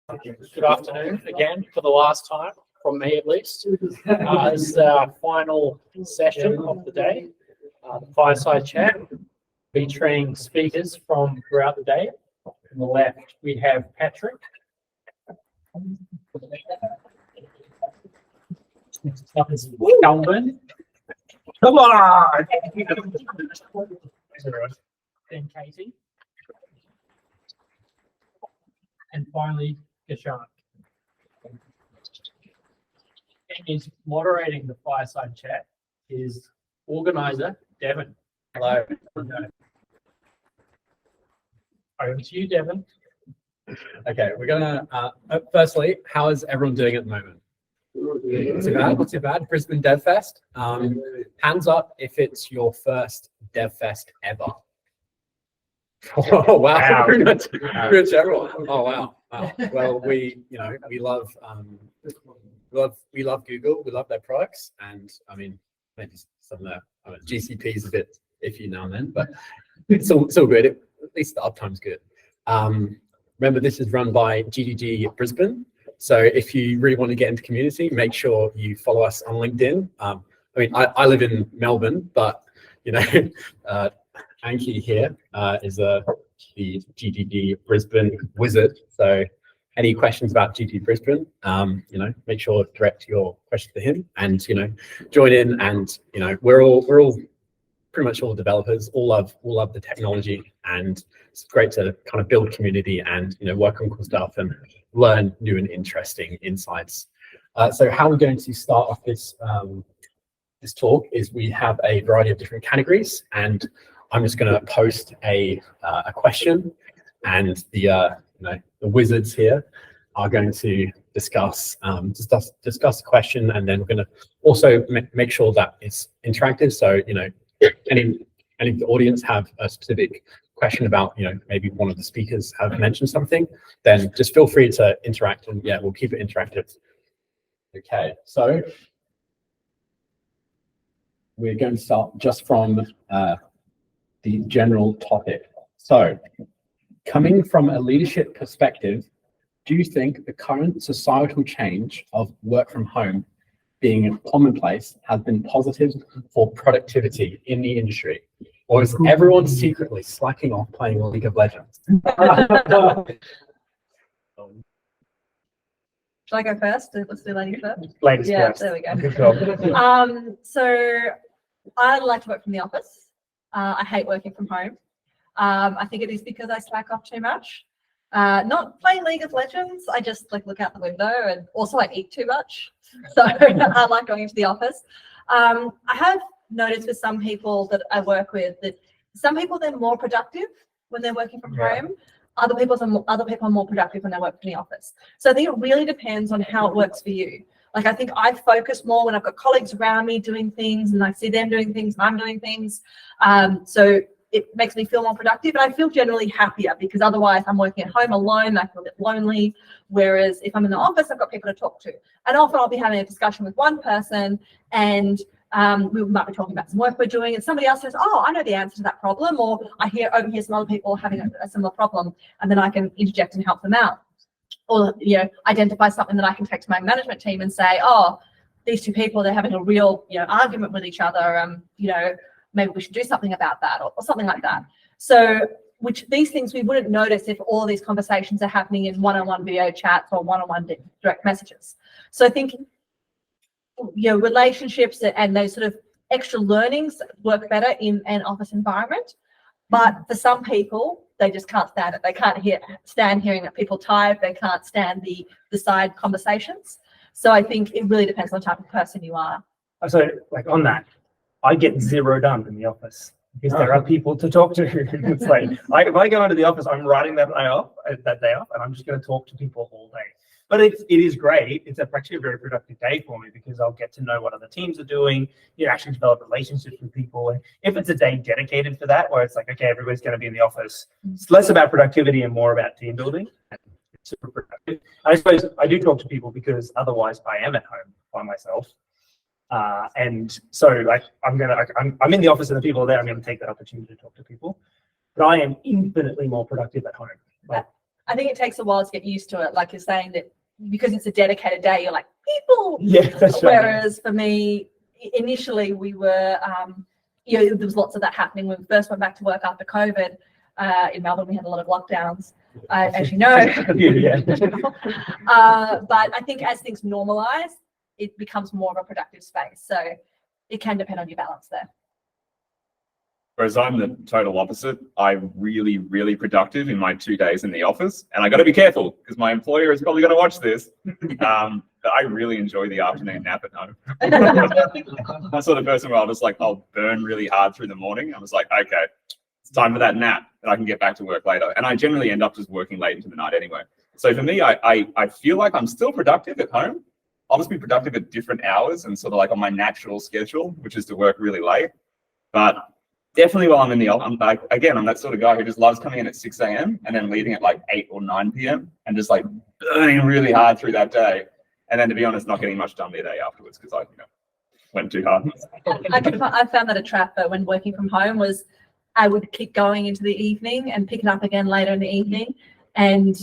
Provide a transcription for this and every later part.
Good afternoon again for the last time, from me at least. This is our final session of the day, the Fireside Chat, featuring speakers from throughout the day. On the left, we have Patrick. Next up is Kelvin. Come on! Then Katie. And finally, Geshan. And is moderating the Fireside Chat is organizer Devin. Hello. Over to you, Devin. Okay, we're gonna firstly, how is everyone doing at the moment? Not too bad. Brisbane DevFest. Hands up if it's your first DevFest ever. Oh wow! Pretty much everyone. Oh wow! Wow. Well, we love Google. We love their products, and I mean maybe some of the GCP is a bit iffy now and then, but it's still good. At least the uptime's good. Remember, this is run by GDG Brisbane. So if you really want to get into community, make sure you follow us on LinkedIn. I mean, I live in Melbourne, but Anki here is the GDG Brisbane wizard. So any questions about GDG Brisbane, make sure to direct your question to him, and join in. And we're all pretty much all developers, all love the technology, and it's great to kind of build community and work on cool stuff and learn new and interesting insights. So how we're going to start off this talk is we have a variety of different categories, and I'm just going to post a question, and the wizards here are going to discuss the question, and then we're going to also make sure that it's interactive. So any of the audience have a specific question about maybe one of the speakers have mentioned something, then just feel free to interact, and yeah, we'll keep it interactive. Okay, so we're going to start just from the general topic. So coming from a leadership perspective, do you think the current societal change of work from home being commonplace has been positive for productivity in the industry? Or is everyone secretly slacking off playing League of Legends? Should I go first? Let's do ladies first. Ladies first. There we go. So I like to work from the office. I hate working from home. I think it is because I slack off too much. Not playing League of Legends. I just look out the window, and also I eat too much. So I like going into the office. I have noticed with some people that I work with that some people, they're more productive when they're working from home. Other people are more productive when they work from the office. So I think it really depends on how it works for you. I think I focus more when I've got colleagues around me doing things, and I see them doing things, and I'm doing things. So it makes me feel more productive, and I feel generally happier, because otherwise I'm working at home alone, I feel a bit lonely. Whereas if I'm in the office, I've got people to talk to. And often I'll be having a discussion with one person, and we might be talking about some work we're doing, and somebody else says, oh, I know the answer to that problem, or I overhear some other people having a similar problem, and then I can interject and help them out. Or identify something that I can take to my management team and say, oh, these two people, they're having a real argument with each other. Maybe we should do something about that, or something like that. So these things we wouldn't notice if all of these conversations are happening in one-on-one video chats or one-on-one direct messages. So I think relationships and those sort of extra learnings work better in an office environment. But for some people, they just can't stand it. They can't stand hearing that people type. They can't stand the side conversations. So I think it really depends on the type of person you are. So on that, I get zero done in the office because there are people to talk to. It's if I go into the office, I'm writing that day off, and I'm just going to talk to people all day. But it is great. It's actually a very productive day for me, because I'll get to know what other teams are doing, actually develop relationships with people. And if it's a day dedicated for that, where it's okay, everybody's going to be in the office, it's less about productivity and more about team building. It's super productive. I suppose I do talk to people because otherwise I am at home by myself. And so I'm in the office and the people are there. I'm going to take that opportunity to talk to people. But I am infinitely more productive at home. I think it takes a while to get used to it. Like you're saying that because it's a dedicated day, you're like, people. Yeah, that's right. Whereas for me, initially we were, there was lots of that happening when we first went back to work after COVID. In Melbourne, we had a lot of lockdowns, as you know. Yeah. But I think as things normalize, it becomes more of a productive space. So it can depend on your balance there. Whereas I'm the total opposite. I'm really, really productive in my 2 days in the office. And I got to be careful because my employer is probably going to watch this. But I really enjoy the afternoon nap at home. I'm the sort of person where I'll burn really hard through the morning. I'm just like, okay, it's time for that nap and I can get back to work later. And I generally end up just working late into the night anyway. So for me, I feel like I'm still productive at home. I'll just be productive at different hours and sort of like on my natural schedule, which is to work really late. But definitely while I'm in the office, I'm that sort of guy who just loves coming in at 6 a.m. and then leaving at like 8 or 9 p.m. and just like burning really hard through that day. And then to be honest, not getting much done the day afterwards because I went too hard. I found that a trap, but when working from home was I would keep going into the evening and pick it up again later in the evening. And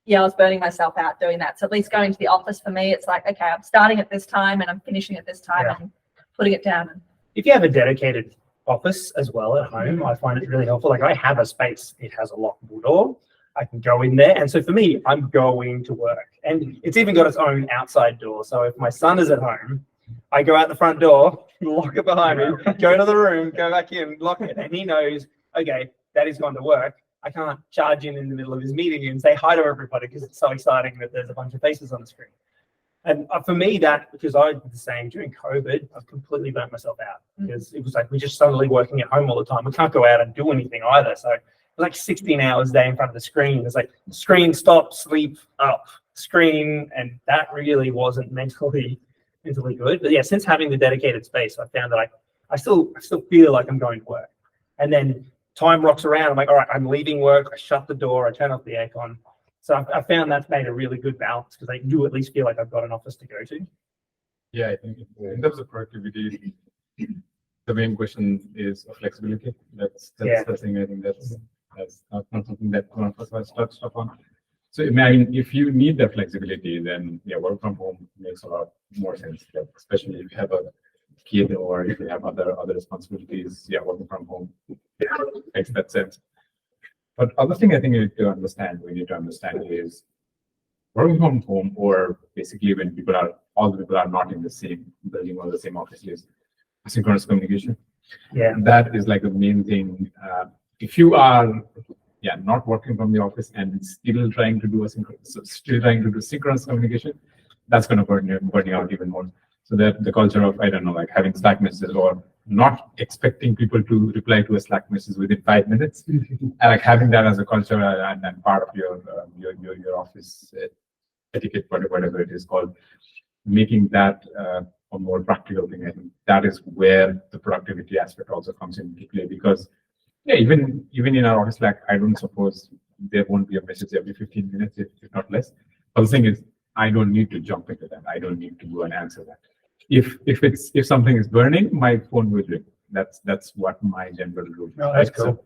I was burning myself out doing that. So at least going to the office for me, it's like, okay, I'm starting at this time and I'm finishing at this time and putting it down. If you have a dedicated office as well at home, I find it really helpful. Like I have a space, it has a lockable door. I can go in there. And so for me, I'm going to work. And it's even got its own outside door. So if my son is at home, I go out the front door, lock it behind me, go to the room, go back in, lock it. And he knows, okay, Daddy's gone to work. I can't charge in the middle of his meeting and say hi to everybody because it's so exciting that there's a bunch of faces on the screen. And for me, because I did the same during COVID, I've completely burnt myself out because it was like we're just suddenly working at home all the time. We can't go out and do anything either. So like 16 hours a day in front of the screen. It's like screen, stop, sleep, up, screen. And that really wasn't mentally good. But yeah, since having the dedicated space, I found that I still feel like I'm going to work. And then time rocks around. I'm like, all right, I'm leaving work. I shut the door. I turn off the aircon. So I found that's made a really good balance because I do at least feel like I've got an office to go to. Yeah, I think in terms of productivity, the main question is flexibility. That's the thing. I think that's not something that one of us has touched upon. So imagine if you need the flexibility, then work from home makes a lot more sense. Especially if you have a kid or if you have other responsibilities. Working from home makes that sense. But other thing I think we need to understand is working from home, or basically when all the people are not in the same building or the same office, is asynchronous communication. Yeah, that is like the main thing. If you are not working from the office and still trying to do synchronous communication, that's going to burn you out even more. So that the culture of like having Slack messages or not expecting people to reply to a Slack message within 5 minutes, and like having that as a culture and part of your office etiquette, whatever it is called, making that a more practical thing. I think that is where the productivity aspect also comes into play because even in our office Slack, I don't suppose there won't be a message every 15 minutes, if not less. But the thing is, I don't need to jump into that. I don't need to go and answer that. If something is burning, my phone will ring. That's what my general rule is. Oh, that's cool.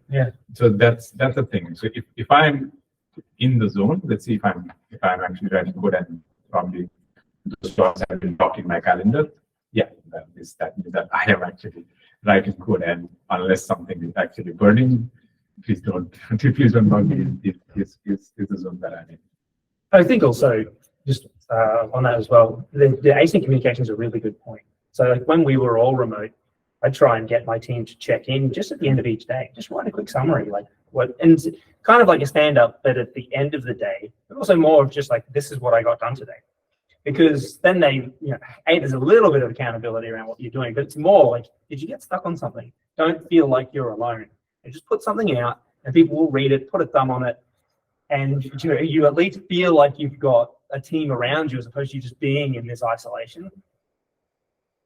So that's the thing. So if I'm in the zone, let's see if I'm actually writing code and probably those jobs have been blocked in my calendar. That means that I am actually writing code, and unless something is actually burning, please don't log me. Is the zone that I'm in. I think also just on that as well, the async communication is a really good point. So like when we were all remote, I try and get my team to check in just at the end of each day, just write a quick summary, like what, and it's kind of like a stand up, but at the end of the day, but also more of just like, this is what I got done today. Because then there's a little bit of accountability around what you're doing, but it's more like, did you get stuck on something? Don't feel like you're alone. And just put something out and people will read it, put a thumb on it. And you at least feel like you've got a team around you as opposed to you just being in this isolation.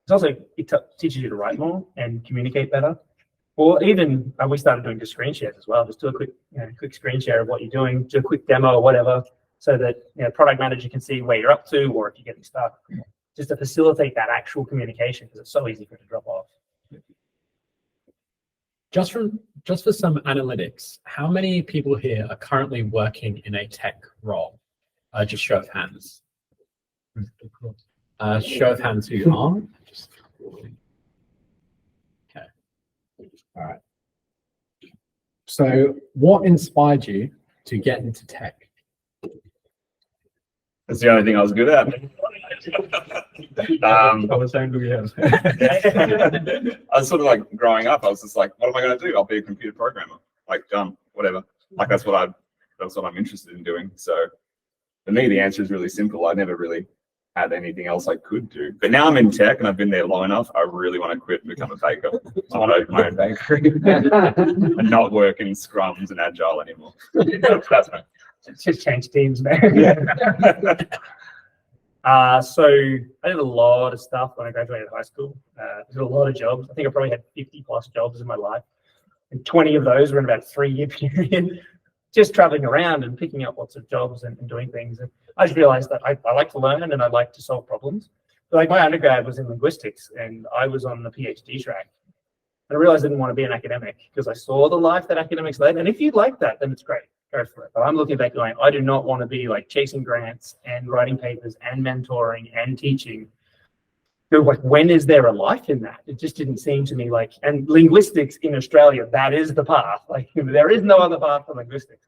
It's also, it teaches you to write more and communicate better. Or even we started doing just screen shares as well. Just do a quick screen share of what you're doing, do a quick demo or whatever, so that product manager can see where you're up to or if you're getting stuck. Just to facilitate that actual communication because it's so easy for it to drop off. Just from just for some analytics, how many people here are currently working in a tech role? Just show of hands. Show of hands who are. Okay. All right. So what inspired you to get into tech? That's the only thing I was good at. How much time do we have? I was sort of like growing up, I was just like, what am I going to do? I'll be a computer programmer. Like, done, whatever. Like, that's what I'm interested in doing. So for me, the answer is really simple. I never really had anything else I could do. But now I'm in tech and I've been there long enough. I really want to quit and become a baker. I want to open my own bakery and not work in scrums and agile anymore. That's me. Just change teams, man. So I did a lot of stuff when I graduated high school. I did a lot of jobs. I think I probably had 50 plus jobs in my life. And 20 of those were in about a 3-year period, just traveling around and picking up lots of jobs and doing things. And I just realized that I like to learn and I like to solve problems. But like my undergrad was in linguistics and I was on the PhD track. And I realized I didn't want to be an academic because I saw the life that academics led. And if you like that, then it's great. Go for it. But I'm looking back going, I do not want to be like chasing grants and writing papers and mentoring and teaching. So like, when is there a life in that? It just didn't seem to me like, and linguistics in Australia, that is the path. Like there is no other path for linguistics.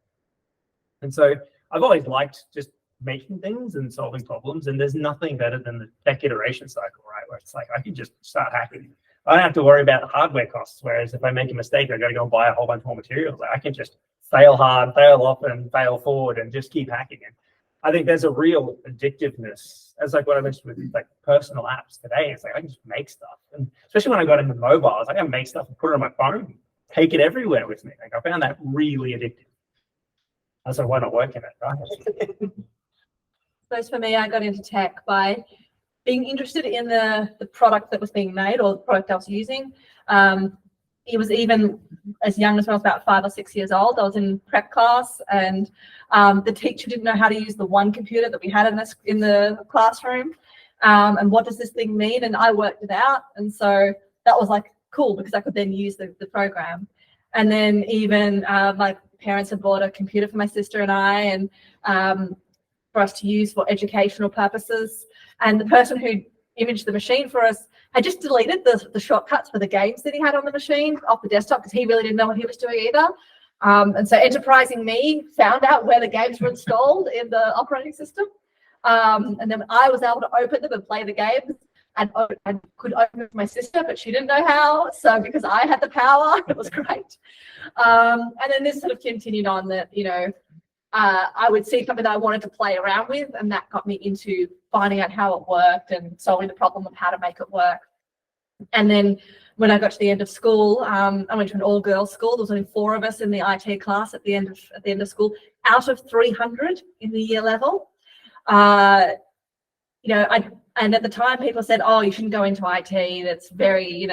And so I've always liked just making things and solving problems. And there's nothing better than the tech iteration cycle, right? Where it's like, I can just start hacking. I don't have to worry about hardware costs. Whereas if I make a mistake, I got to go and buy a whole bunch more materials. Like I can just fail hard, fail often, fail forward, and just keep hacking it. I think there's a real addictiveness, as like what I mentioned with like personal apps today. It's like I can just make stuff, and especially when I got into mobile, I was like I can make stuff and put it on my phone, take it everywhere with me. Like I found that really addictive. That's why not work in it, right? So for me, I got into tech by being interested in the product that was being made or the product I was using. It was even as young as when I was about 5 or 6 years old. I was in prep class and the teacher didn't know how to use the one computer that we had in the classroom. And what does this thing mean? And I worked it out. And so that was like cool because I could then use the program. And then even my parents had bought a computer for my sister and I, and for us to use for educational purposes. And the person who imaged the machine for us had just deleted the shortcuts for the games that he had on the machine off the desktop because he really didn't know what he was doing either. And so enterprising me found out where the games were installed in the operating system. And then I was able to open them and play the games, and could open it for my sister, but she didn't know how. So because I had the power, it was great. And then this sort of continued on that, I would see something that I wanted to play around with, and that got me into finding out how it worked and solving the problem of how to make it work. And then when I got to the end of school, I went to an all-girls school. There was only 4 of us in the IT class at the end of school, out of 300 in the year level. And at the time, people said, "Oh, you shouldn't go into IT. That's very,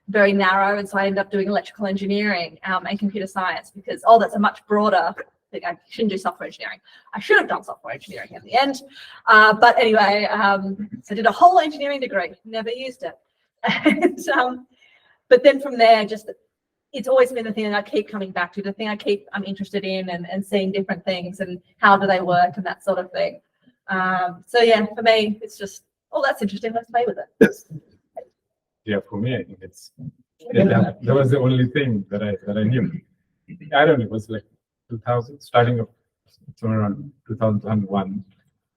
very narrow." And so I ended up doing electrical engineering and computer science because, that's a much broader. I shouldn't do software engineering. I should have done software engineering in the end. But anyway, so I did a whole engineering degree, never used it. And, but then from there, it's always been the thing that I keep coming back to, the thing I'm interested in and seeing different things and how do they work and that sort of thing. So yeah, for me, it's just, that's interesting. Let's play with it. Yeah, for me, I think that was the only thing that I knew. I don't know, it was like 2000, starting of somewhere around 2001,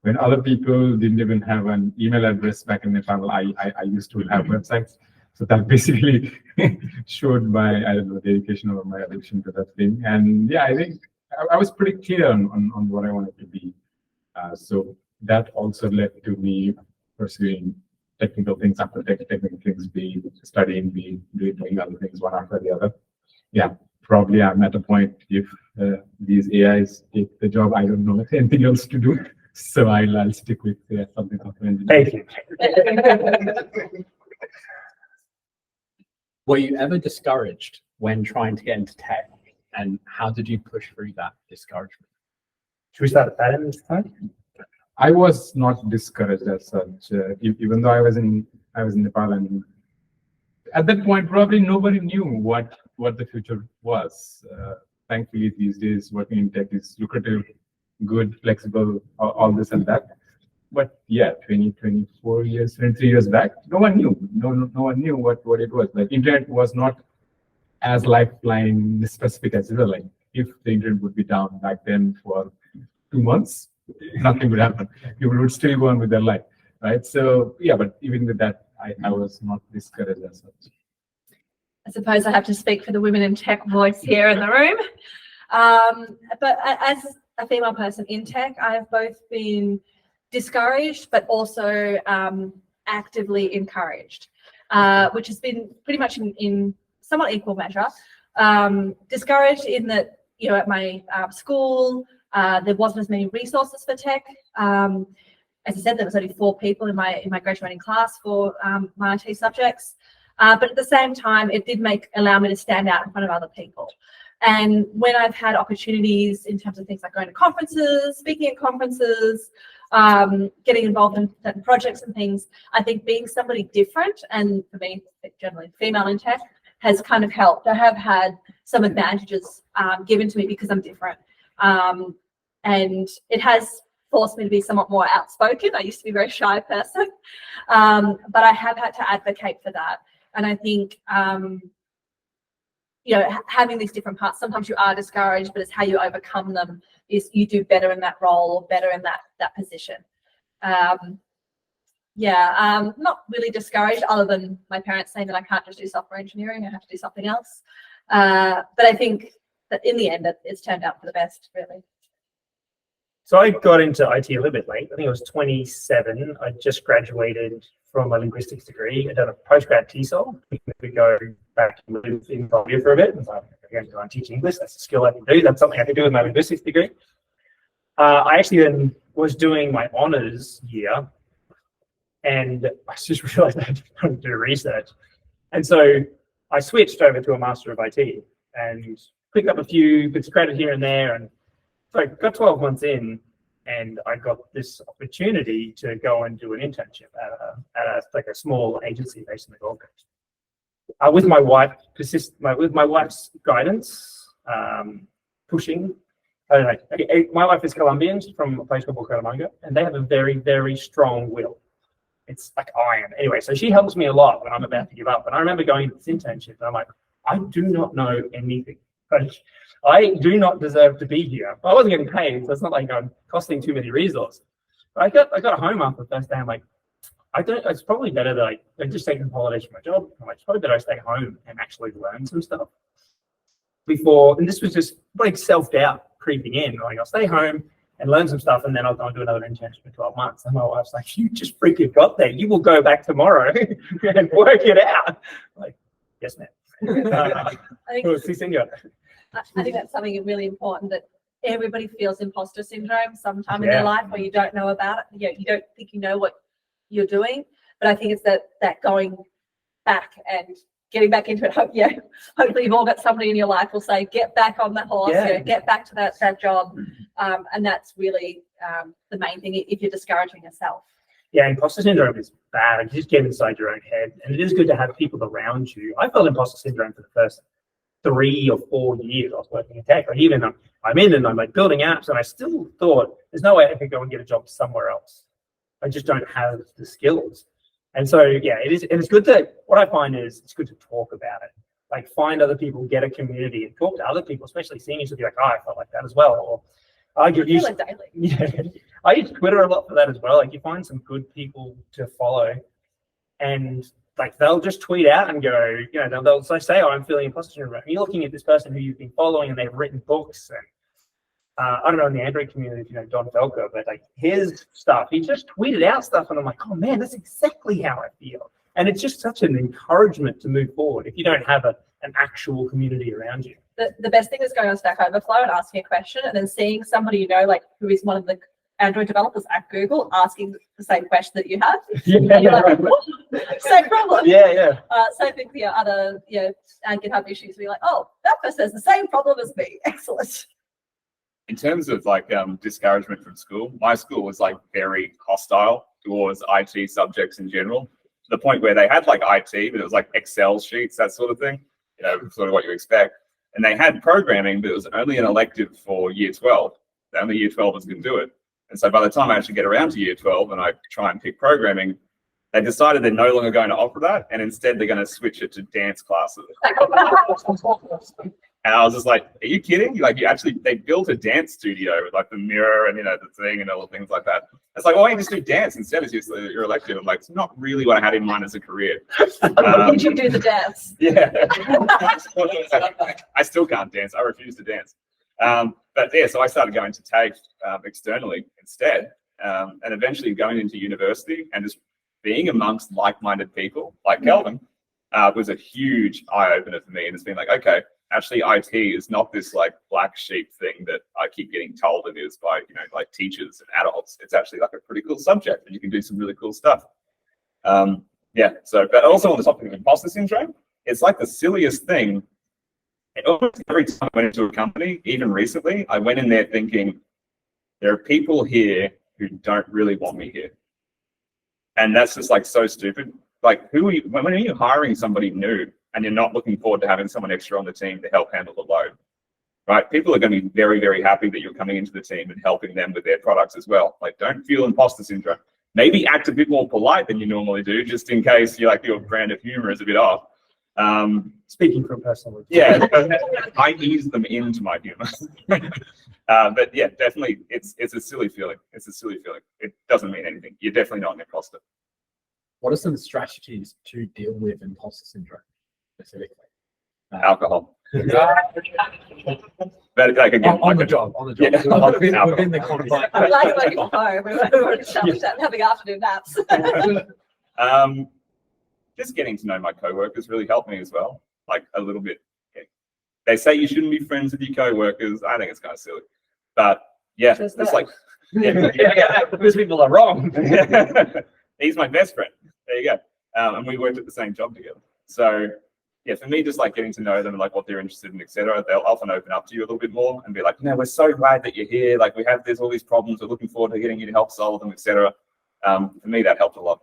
when other people didn't even have an email address back in Nepal. I used to have websites, so that basically showed my dedication or my addiction to that thing. And yeah, I think I was pretty clear on what I wanted to be. So that also led to me pursuing technical things after technical things, be studying, be doing other things one after the other. Yeah. Probably I'm at a point if these AIs take the job, I don't know anything else to do. So I'll stick with something software engineering. Thank you. Were you ever discouraged when trying to get into tech, and how did you push through that discouragement? Should we start at that end this time? I was not discouraged as such, even though I was in Nepal and at that point, probably nobody knew what the future was. Thankfully, these days, working in tech is lucrative, good, flexible, all this and that. But yeah, 24 years, 23 years back, no one knew. No one knew what it was. Like, internet was not as lifeline specific as it is. Like, if the internet would be down back then for 2 months, nothing would happen. People would still go on with their life, right? So yeah, but even with that, I was not discouraged as such. I suppose I have to speak for the women in tech voice here in the room. But as a female person in tech, I've both been discouraged, but also actively encouraged, which has been pretty much in somewhat equal measure. Discouraged in that, you know, at my school, there wasn't as many resources for tech. As I said, there was only 4 people in my graduating class for my IT subjects. But at the same time, it did allow me to stand out in front of other people. And when I've had opportunities in terms of things like going to conferences, speaking at conferences, getting involved in certain projects and things, I think being somebody different, and for me, generally female in tech, has kind of helped. I have had some advantages given to me because I'm different. And it has forced me to be somewhat more outspoken. I used to be a very shy person, but I have had to advocate for that. And I think, you know, having these different parts, sometimes you are discouraged, but it's how you overcome them is you do better in that role or better in that position. Not really discouraged other than my parents saying that I can't just do software engineering, I have to do something else. But I think that in the end, it's turned out for the best, really. So I got into IT a little bit late. I think I was 27. I just graduated from my linguistics degree. I'd done a postgrad TESOL. We go back and live in Colombia for a bit. And so I'm going to go and teach English. That's a skill I can do. That's something I can do with my linguistics degree. I actually then was doing my honours year, and I just realised I had to do research. And so I switched over to a Master of IT and picked up a few bits of credit here and there. And so I got 12 months in, and I got this opportunity to go and do an internship at a small agency based in the Gold Coast. With my wife, with my wife's guidance, pushing. I don't know. My wife is Colombian, from a place called Bucaramanga, and they have a very, very strong will. It's like iron. Anyway, so she helps me a lot when I'm about to give up. And I remember going to this internship, and I'm like, I do not know anything. I do not deserve to be here. I wasn't getting paid, so it's not like I'm costing too many resources. But I got home after the first day. I'm like, it's probably better that I just take some holidays from my job. I'm like, it's probably better I stay home and actually learn some stuff before. And this was just like self-doubt creeping in. Like, I'll stay home and learn some stuff, and then I'll do another internship for 12 months. And my wife's like, you just freaking got there. You will go back tomorrow and work it out. I'm like, yes, ma'am. I think that's something really important, that everybody feels imposter syndrome sometime in their life where you don't know about it. You don't think you know what you're doing, but I think it's that going back and getting back into it. Hopefully you've all got somebody in your life will say, get back on that horse, get back to that job. And that's really the main thing if you're discouraging yourself. Yeah, imposter syndrome is bad. You just get inside your own head, and it is good to have people around you. I felt imposter syndrome for the first 3 or 4 years I was working in tech. Like, even I'm in and I'm like building apps, and I still thought there's no way I could go and get a job somewhere else. I just don't have the skills. And so, yeah, it's good what I find is it's good to talk about it. Like, find other people, get a community, and talk to other people, especially seniors, to be like, oh, I felt like that as well. Or I use I use Twitter a lot for that as well. Like, you find some good people to follow, and like they'll just tweet out and go, they'll say, oh, I'm feeling imposter syndrome. You're looking at this person who you've been following, and they've written books. And I don't know in the Android community if you know Don Felker, but like his stuff, he just tweeted out stuff, and I'm like, oh man, that's exactly how I feel. And it's just such an encouragement to move forward if you don't have an actual community around you. The best thing is going on Stack Overflow and asking a question, and then seeing somebody who is one of the Android developers at Google asking the same question that you have. And you're like, same problem. Yeah. Same thing for your other GitHub issues. We're like, oh, that person has the same problem as me. Excellent. In terms of like discouragement from school, my school was like very hostile towards IT subjects in general. the point where they had like IT, but it was like Excel sheets, that sort of thing, you know, sort of what you expect. And they had programming, but it was only an elective for year 12. Only year 12ers can do it. And so by the time I actually get around to year 12 and I try and pick programming, they decided they're no longer going to offer that, and instead they're going to switch it to dance classes. And I was just like, are you kidding? Like, they built a dance studio with like the mirror and, you know, the thing and all the things like that. It's like, why don't you just do dance instead of your elective? I'm like, it's not really what I had in mind as a career. Did you do the dance? Yeah. I still can't dance. I refuse to dance. But yeah, so I started going to TAFE externally instead, and eventually going into university and just being amongst like-minded people like Kelvin was a huge eye-opener for me. And it's been like, okay, actually IT is not this like black sheep thing that I keep getting told it is by, you know, like teachers and adults. It's actually like a pretty cool subject and you can do some really cool stuff. Yeah, so, but also on the topic of imposter syndrome, it's like the silliest thing. And almost every time I went into a company, even recently, I went in there thinking, there are people here who don't really want me here. And that's just like so stupid. Like, when are you hiring somebody new and you're not looking forward to having someone extra on the team to help handle the load, right? People are going to be very, very happy that you're coming into the team and helping them with their products as well. Like, don't feel imposter syndrome. Maybe act a bit more polite than you normally do, just in case your brand of humor is a bit off. Speaking from personal yeah, I ease them into my humor. But yeah, definitely, it's a silly feeling. It's a silly feeling. It doesn't mean anything. You're definitely not an imposter. What are some strategies to deal with imposter syndrome specifically? Alcohol. But like again, On the job. Yeah, within the confines. I like working from home. We were having afternoon naps. Just getting to know my coworkers really helped me as well, like a little bit. They say you shouldn't be friends with your coworkers. I think it's kind of silly, but yeah, Just it's that. like Those people are wrong. he's my best friend. There you go. And we worked at the same job together. So yeah, for me, just like getting to know them and like what they're interested in, etc. They'll often open up to you a little bit more and be like, no, we're so glad that you're here. Like there's all these problems. We're looking forward to getting you to help solve them, etc. For me, that helped a lot.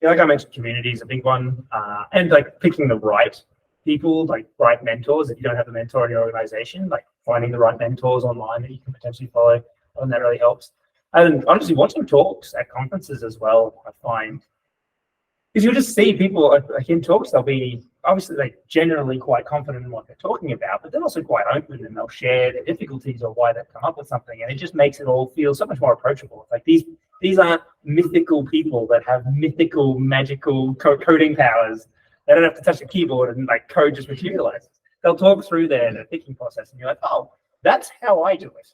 Yeah, like I mentioned, community is a big one, and like picking the right people, like right mentors. If you don't have a mentor in your organization, like finding the right mentors online that you can potentially follow, and that really helps. And honestly, watching talks at conferences as well, I find, because you'll just see people like in talks, they'll be obviously like generally quite confident in what they're talking about, but they're also quite open and they'll share their difficulties or why they've come up with something, and it just makes it all feel so much more approachable. Like these aren't mythical people that have mythical, magical coding powers. They don't have to touch a keyboard and like code just materializes. They'll talk through their thinking process, and you're like, oh, that's how I do it.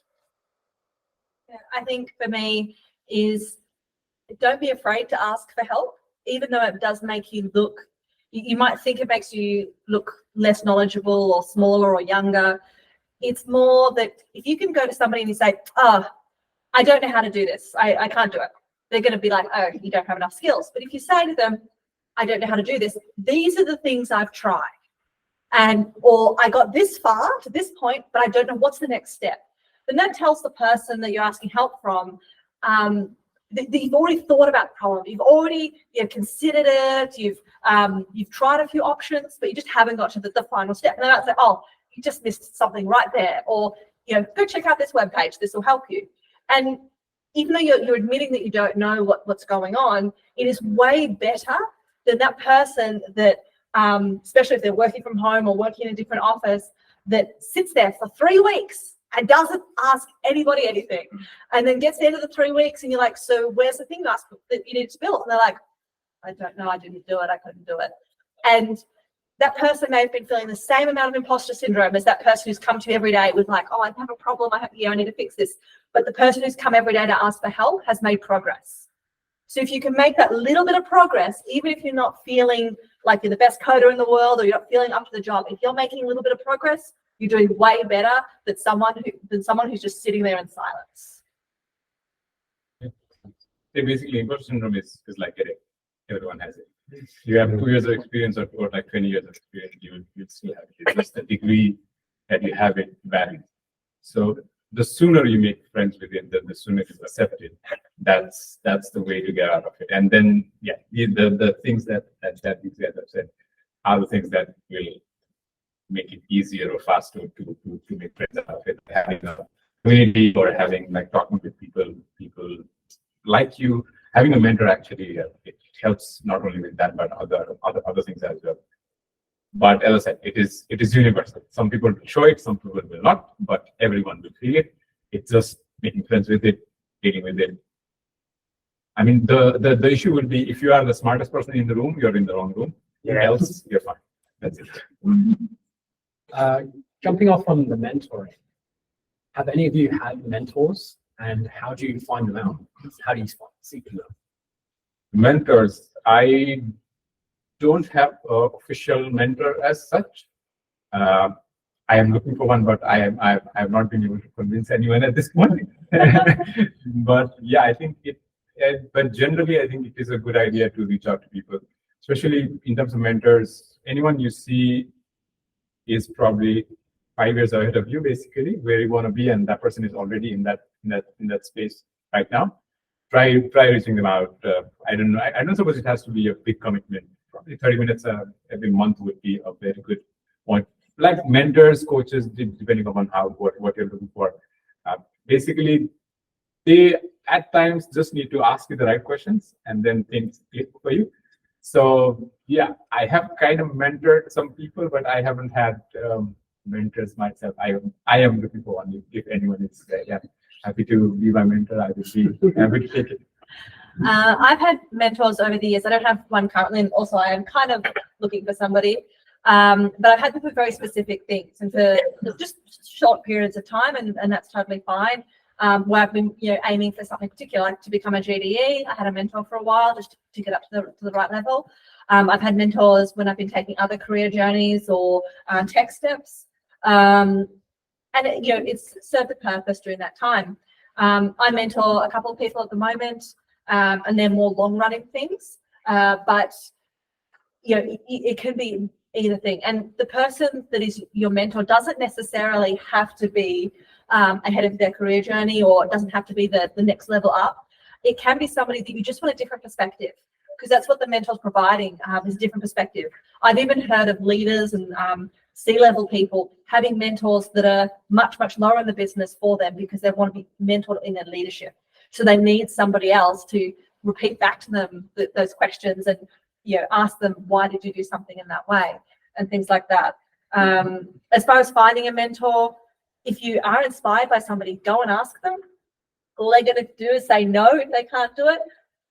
Yeah, I think for me is don't be afraid to ask for help, even though it does make you look, you might think it makes you look less knowledgeable or smaller or younger. It's more that if you can go to somebody and you say, oh, I don't know how to do this. I can't do it. They're going to be like, oh, you don't have enough skills. But if you say to them, I don't know how to do this, these are the things I've tried. Or I got this far to this point, but I don't know what's the next step. Then that tells the person that you're asking help from that you've already thought about the problem. You've considered it. You've tried a few options, but you just haven't got to the final step. And they might say, oh, you just missed something right there. Or, go check out this webpage. This will help you. And even though you're admitting that you don't know what's going on, it is way better than that person that, especially if they're working from home or working in a different office, that sits there for 3 weeks and doesn't ask anybody anything, and then gets the end of the 3 weeks and you're like, so where's the thing that you need to build? And they're like, I don't know, I didn't do it, I couldn't do it. And that person may have been feeling the same amount of imposter syndrome as that person who's come to you every day with like, oh, I have a problem, I need to fix this. But the person who's come every day to ask for help has made progress. So if you can make that little bit of progress, even if you're not feeling like you're the best coder in the world or you're not feeling up to the job, if you're making a little bit of progress, you're doing way better than someone who's just sitting there in silence. So basically, imposter syndrome is like headache. Everyone has it. You have 2 years of experience or like 20 years of experience, you still have it. It's just the degree that you have it varies. So the sooner you make friends with it, the sooner it's accepted. That's the way to get out of it. And then, yeah, the things that these guys have said are the things that will make it easier or faster to make friends out of it. Having a community or having like talking with people like you, having a mentor actually it helps not only with that but other things as well. But as I said, it is universal. Some people will show it, some people will not, but everyone will feel it. It's just making friends with it, dealing with it. I mean, the issue will be if you are the smartest person in the room, you're in the wrong room. Yeah. Else, you're fine. That's it. Jumping off from the mentoring, have any of you had mentors, and how do you find them out? How do you seek them out? Mentors, I don't have an official mentor as such. I am looking for one, but I have not been able to convince anyone at this point. But yeah, I think but generally, I think it is a good idea to reach out to people, especially in terms of mentors. Anyone you see is probably 5 years ahead of you, basically, where you want to be, and that person is already in that space right now. Try reaching them out. I don't know. I don't suppose it has to be a big commitment. Probably 30 minutes every month would be a very good point. Like mentors, coaches, depending upon what you're looking for. Basically, they at times just need to ask you the right questions, and then things click for you. So yeah, I have kind of mentored some people, but I haven't had mentors myself. I am looking for one. If anyone is happy to be my mentor, I would be happy to take it. I've had mentors over the years. I don't have one currently, and also I am kind of looking for somebody. But I've had them for very specific things and for just short periods of time, and that's totally fine. Where I've been, aiming for something particular, like to become a GDE. I had a mentor for a while just to get up to the right level. I've had mentors when I've been taking other career journeys or tech steps, and it's served the purpose during that time. I mentor a couple of people at the moment, and they're more long-running things, but it can be either thing. And the person that is your mentor doesn't necessarily have to be ahead of their career journey, or it doesn't have to be the next level up. It can be somebody that you just want a different perspective, because that's what the mentor's providing, is a different perspective. I've even heard of leaders and C-level people having mentors that are much, much lower in the business for them because they want to be mentored in their leadership. So they need somebody else to repeat back to them those questions and ask them, why did you do something in that way, and things like that. As far as finding a mentor, if you are inspired by somebody, go and ask them. All they're going to do is say no if they can't do it.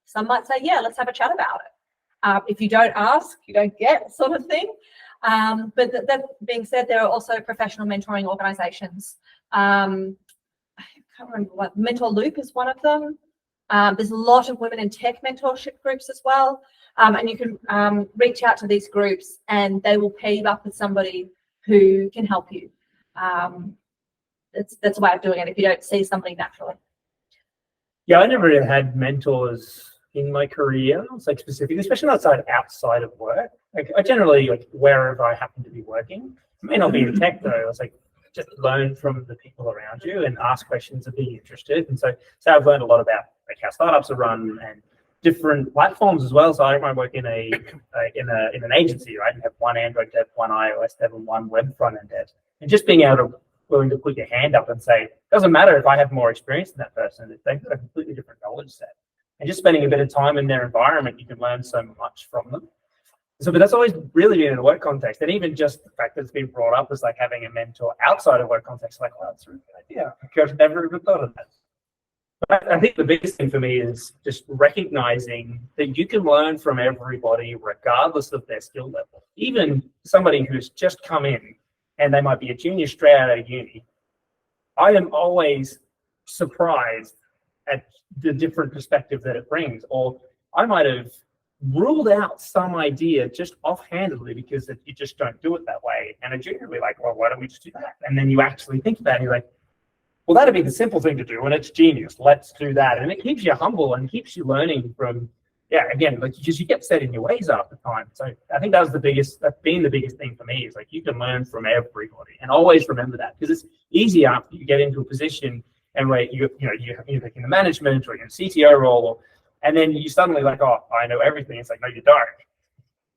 Some might say, yeah, let's have a chat about it. If you don't ask, you don't get, sort of thing. But that being said, there are also professional mentoring organizations. I can't remember what, Mentor Loop is one of them. There's a lot of women in tech mentorship groups as well. And you can reach out to these groups and they will pair you up with somebody who can help you. That's a way of doing it if you don't see something naturally. Yeah, I never really had mentors in my career, like specifically, especially outside of work. Like I generally, like wherever I happen to be working, it may not be in tech though. I was like, just learn from the people around you and ask questions and be interested. And so I've learned a lot about like how startups are run and different platforms as well. So I might work in an agency, right? And have one Android dev, one iOS dev, and one web front end dev. And just being willing to put your hand up and say, it doesn't matter if I have more experience than that person, if they've got a completely different knowledge set. And just spending a bit of time in their environment, you can learn so much from them. So, but that's always really been in a work context. And even just the fact that it's been brought up as like having a mentor outside of work context, like, well, that's a really good idea. I've never even thought of that. But I think the biggest thing for me is just recognizing that you can learn from everybody regardless of their skill level. Even somebody who's just come in and they might be a junior straight out of uni. I am always surprised at the different perspective that it brings. Or I might have ruled out some idea just offhandedly because you just don't do it that way. And a junior will be like, well, why don't we just do that? And then you actually think about it and you're like, well, that'd be the simple thing to do and it's genius. Let's do that. And it keeps you humble and keeps you learning from yeah, again, like because you get set in your ways after time. So I think that's been the biggest thing for me is like you can learn from everybody and always remember that because it's easy after you get into a position and where you're like in the management or you're in a CTO role, and then you suddenly like, oh, I know everything. It's like, no, you don't.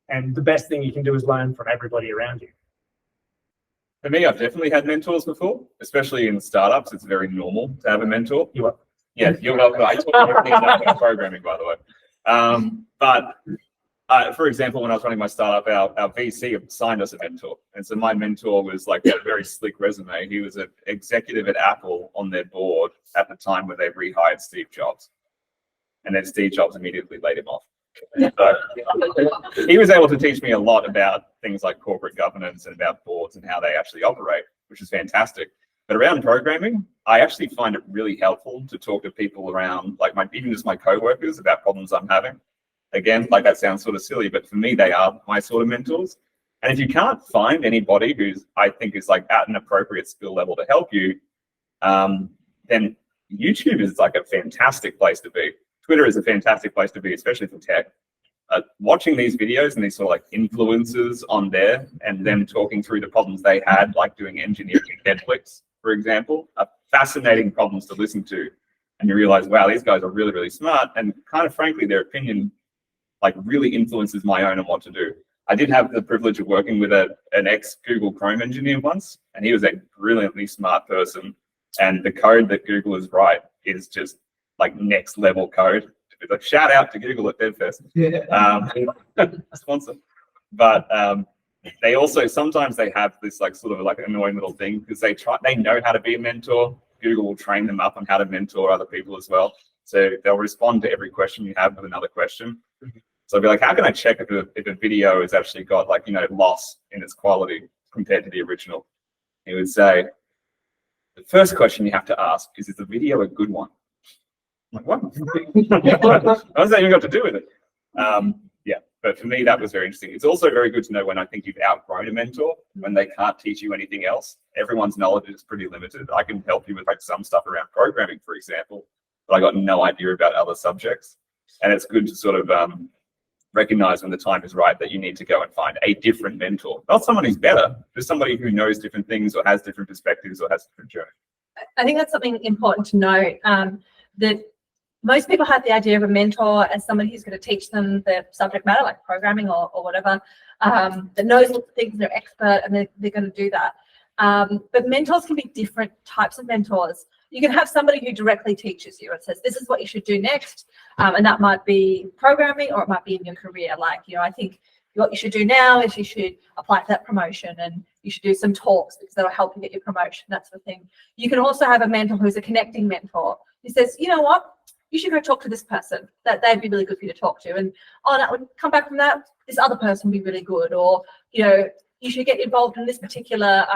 And the best thing you can do is learn from everybody around you. For me, I've definitely had mentors before, especially in startups. It's very normal to have a mentor. You are. Yeah, you're welcome. I talk everything about programming, by the way. For example, when I was running my startup, our VC assigned us a mentor. And so my mentor was like a very slick resume. He was an executive at Apple on their board at the time when they rehired Steve Jobs. And then Steve Jobs immediately laid him off. So he was able to teach me a lot about things like corporate governance and about boards and how they actually operate, which is fantastic. But around programming, I actually find it really helpful to talk to people around, like even just my coworkers about problems I'm having. Again, like that sounds sort of silly, but for me, they are my sort of mentors. And if you can't find anybody who's, I think, is like at an appropriate skill level to help you, then YouTube is like a fantastic place to be. Twitter is a fantastic place to be, especially for tech. Watching these videos and these sort of like influencers on there and them talking through the problems they had, like doing engineering at Netflix, for example, are fascinating problems to listen to. And you realize, wow, these guys are really, really smart. And kind of frankly, their opinion like really influences my own on what to do. I did have the privilege of working with an ex-Google Chrome engineer once, and he was a brilliantly smart person. And the code that Google is write is just like next level code. Like shout out to Google at DevFest. Sponsor. But they also sometimes they have this like sort of like annoying little thing because they know how to be a mentor. Google will train them up on how to mentor other people as well. So they'll respond to every question you have with another question. So I'll be like, how can I check if a video has actually got like, loss in its quality compared to the original? He would say, the first question you have to ask is the video a good one? I'm like, what? What does that even got to do with it? Yeah, but for me, that was very interesting. It's also very good to know when I think you've outgrown a mentor, when they can't teach you anything else. Everyone's knowledge is pretty limited. I can help you with like some stuff around programming, for example, but I got no idea about other subjects. And it's good to sort of recognize when the time is right that you need to go and find a different mentor. Not someone who's better, just somebody who knows different things or has different perspectives or has different journey. I think that's something important to note, that most people have the idea of a mentor as somebody who's going to teach them the subject matter, like programming or whatever, that knows lots of things, they're expert, and they're going to do that. But mentors can be different types of mentors. You can have somebody who directly teaches you and says, this is what you should do next. And that might be programming or it might be in your career. Like, I think what you should do now is you should apply for that promotion and you should do some talks because that'll help you get your promotion, that sort of thing. You can also have a mentor who's a connecting mentor who says, you know what, you should go talk to this person. That they'd be really good for you to talk to. And that would come back from that, this other person would be really good. Or, you should get involved in this particular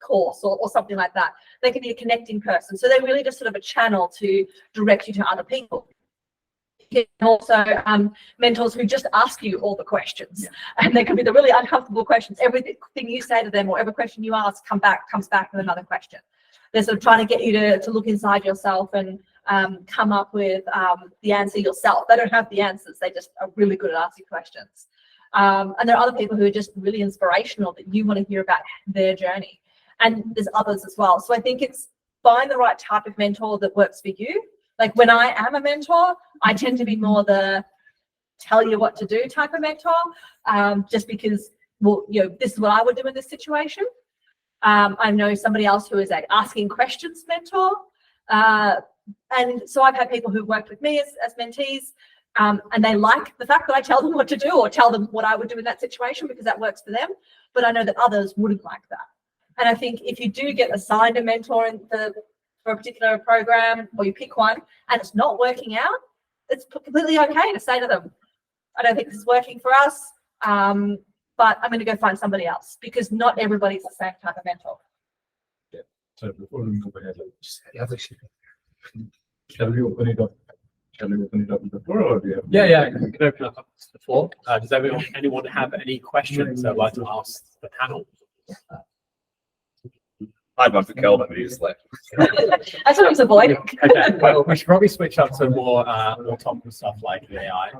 course or something like that. They can be a connecting person. So they're really just sort of a channel to direct you to other people. You can also mentors who just ask you all the questions. And they could be the really uncomfortable questions. Everything you say to them or every question you ask comes back with another question. They're sort of trying to get you to look inside yourself and come up with the answer yourself. They don't have the answers. They just are really good at asking questions. And there are other people who are just really inspirational that you want to hear about their journey. And there's others as well. So I think it's find the right type of mentor that works for you. Like when I am a mentor, I tend to be more the tell you what to do type of mentor, just because, this is what I would do in this situation. I know somebody else who is an asking questions mentor. And so I've had people who worked with me as mentees, and they like the fact that I tell them what to do or tell them what I would do in that situation because that works for them. But I know that others wouldn't like that. And I think if you do get assigned a mentor for a particular program or you pick one and it's not working out, it's completely okay to say to them, I don't think this is working for us, but I'm going to go find somebody else because not everybody's the same type of mentor. Yeah. So before we go ahead, shall we open it up? Shall we open it up to the floor or do you have? Yeah, you can open up to the floor. Does anyone have any questions they'd like to ask the panel? I had one for Kelvin, but he just left. That's what I was avoiding. Okay, well, we should probably switch up to more topical stuff like the AI.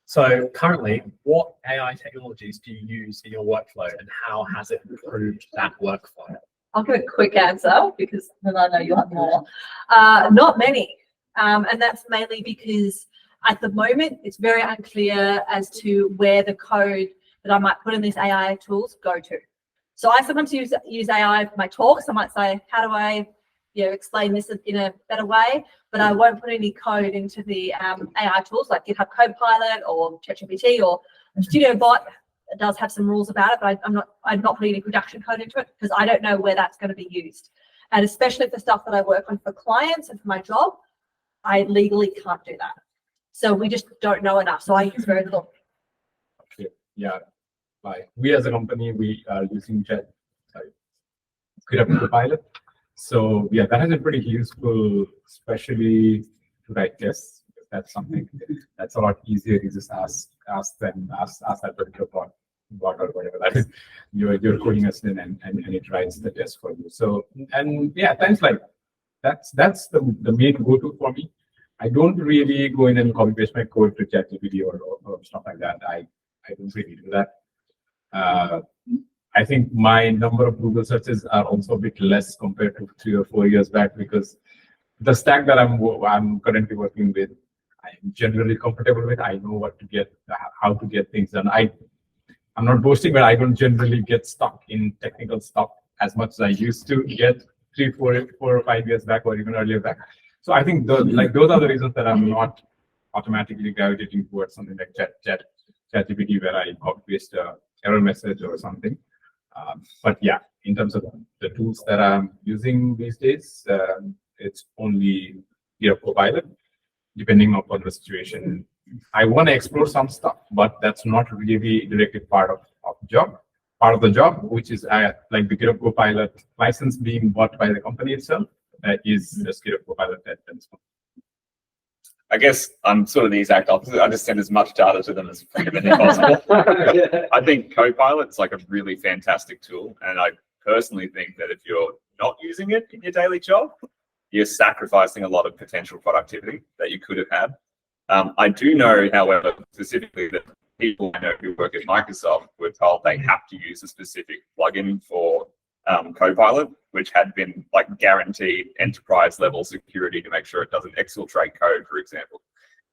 So currently, what AI technologies do you use in your workflow, and how has it improved that workflow? I'll give a quick answer because then I know you'll have more. Not many. And that's mainly because at the moment, it's very unclear as to where the code that I might put in these AI tools go to. So I sometimes use AI for my talks. I might say, how do I explain this in a better way? But I won't put any code into the AI tools like GitHub Copilot or ChatGPT or StudioBot. It does have some rules about it, but I'm not putting any production code into it because I don't know where that's going to be used. And especially for stuff that I work on for clients and for my job, I legally can't do that. So we just don't know enough. So I use very little. Okay. Yeah. Like we as a company, we are using GitHub Copilot. So yeah, that has been pretty useful, especially to write tests. That's something that's a lot easier. You just ask that particular bot or whatever that is. You're coding us in and it writes the test for you. So and yeah, thanks. Like that's the main go-to for me. I don't really go in and copy paste my code to ChatGPT or stuff like that. I don't really do that. I think my number of Google searches are also a bit less compared to 3 or 4 years back because the stack that I'm currently working with, I'm generally comfortable with. I know how to get things done. I'm not boasting, but I don't generally get stuck in technical stuff as much as I used to get 3, 4 or 5 years back or even earlier back. So I think those are the reasons that I'm not automatically gravitating towards something like ChatGPT where I copy paste a error message or something. But yeah, in terms of the tools that I'm using these days, it's only GitHub Copilot, depending upon the situation. I want to explore some stuff, but that's not really directly part of the job. Part of the job, which is like the GitHub Copilot license being bought by the company itself, is just GitHub Copilot at this point. I guess I'm sort of the exact opposite. I just send as much data to them as frequently possible. I think Copilot's like a really fantastic tool, and I personally think that if you're not using it in your daily job, you're sacrificing a lot of potential productivity that you could have had. I do know, however, specifically that people I know who work at Microsoft were told they have to use a specific plugin for Copilot, which had been like guaranteed enterprise level security to make sure it doesn't exfiltrate code, for example.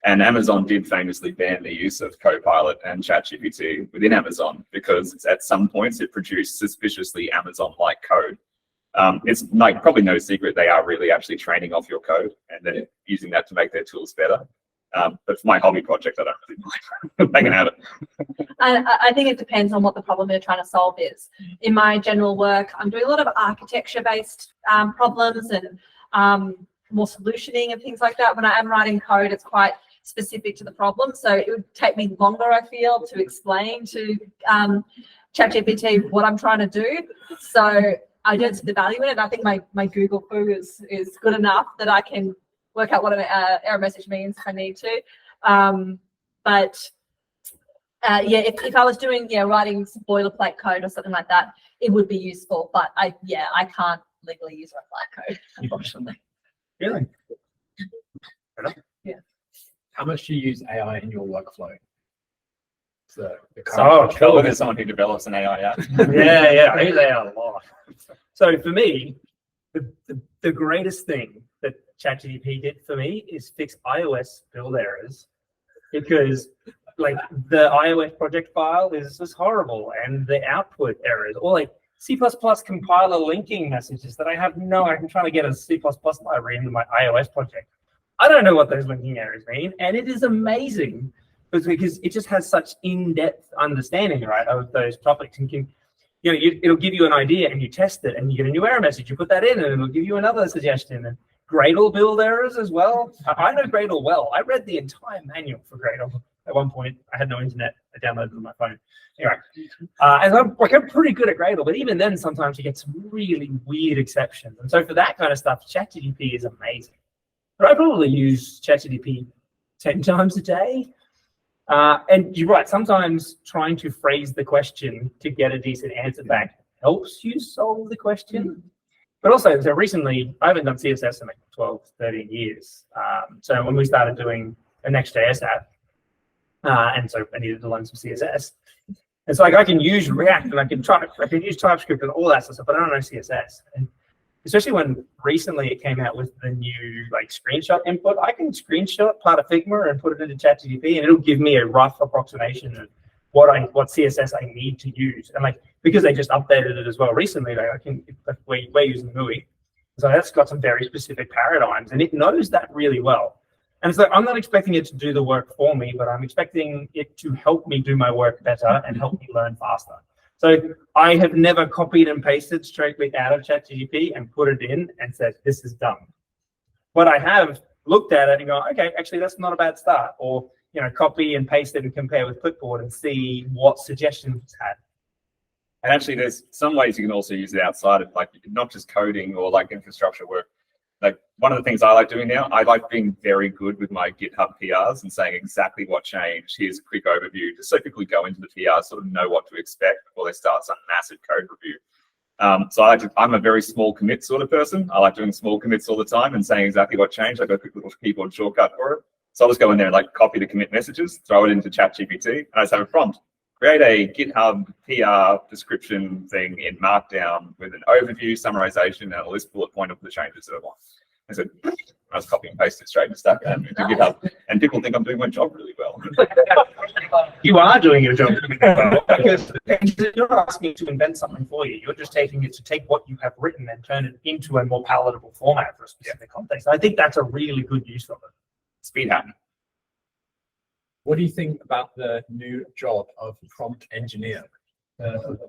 And Amazon did famously ban the use of Copilot and ChatGPT within Amazon because at some points it produced suspiciously Amazon-like code. It's like probably no secret they are really actually training off your code and then using that to make their tools better. But for my hobby project, I don't really mind hanging out. I think it depends on what the problem you're trying to solve is. In my general work, I'm doing a lot of architecture-based problems and more solutioning and things like that. When I am writing code, it's quite specific to the problem. So it would take me longer, I feel, to explain to ChatGPT what I'm trying to do. So I don't see the value in it. I think my Google foo is good enough that I can work out what an error message means if I need to. Yeah, if I was doing writing boilerplate code or something like that, it would be useful. But I can't legally use flat code, unfortunately. Really? Yeah. How much do you use AI in your workflow? Kelvin is someone who develops an AI app. Yeah, I use AI a lot. So for me, the greatest thing that ChatGPT did for me is fix iOS build errors, because like the iOS project file is just horrible, and the output errors, or like C++ compiler linking messages that I'm trying to get a C++ library into my iOS project. I don't know what those linking errors mean, and it is amazing because it just has such in-depth understanding, right, of those topics. And it'll give you an idea, and you test it, and you get a new error message. You put that in, and it'll give you another suggestion. And Gradle build errors as well. I know Gradle well. I read the entire manual for Gradle at one point. I had no internet. I downloaded it on my phone. Anyway, and I'm pretty good at Gradle, but even then, sometimes you get some really weird exceptions. And so for that kind of stuff, ChatGPT is amazing. But I probably use ChatGPT 10 times a day. And you're right, sometimes trying to phrase the question to get a decent answer back helps you solve the question. But also, so recently, I haven't done CSS in like 12, 13 years. So when we started doing a Next.js app, and so I needed to learn some CSS. And so like I can use React and I can use TypeScript and all that stuff, but I don't know CSS. And especially when recently it came out with the new like screenshot input, I can screenshot part of Figma and put it into ChatGPT, and it'll give me a rough approximation of what CSS I need to use. And like because they just updated it as well recently, like we're using MUI, so that's got some very specific paradigms, and it knows that really well. And so I'm not expecting it to do the work for me, but I'm expecting it to help me do my work better and help me learn faster. So I have never copied and pasted straightly out of ChatGPT and put it in and said, this is done. But I have looked at it and go, okay, actually, that's not a bad start. Or, you know, copy and paste it and compare with Clipboard and see what suggestions it's had. And actually, there's some ways you can also use it outside of like not just coding or like infrastructure work. Like one of the things I like doing now, I like being very good with my GitHub PRs and saying exactly what changed. Here's a quick overview, just so people who go into the PR sort of know what to expect before they start some massive code review. So I'm a very small commit sort of person. I like doing small commits all the time and saying exactly what changed. I've got a quick little keyboard shortcut for it. So I'll just go in there and like copy the commit messages, throw it into ChatGPT, and I just have a prompt. Create a GitHub PR description thing in Markdown with an overview, summarization, and a list bullet point of the changes that I want. I said, I was copy and paste it straight and stuck it into GitHub, and people think I'm doing my job really well. You are doing your job really well, because you're not asking it to invent something for you. You're just taking it to take what you have written and turn it into a more palatable format for a specific context. I think that's a really good use of it. Speed hack. What do you think about the new job of prompt engineer?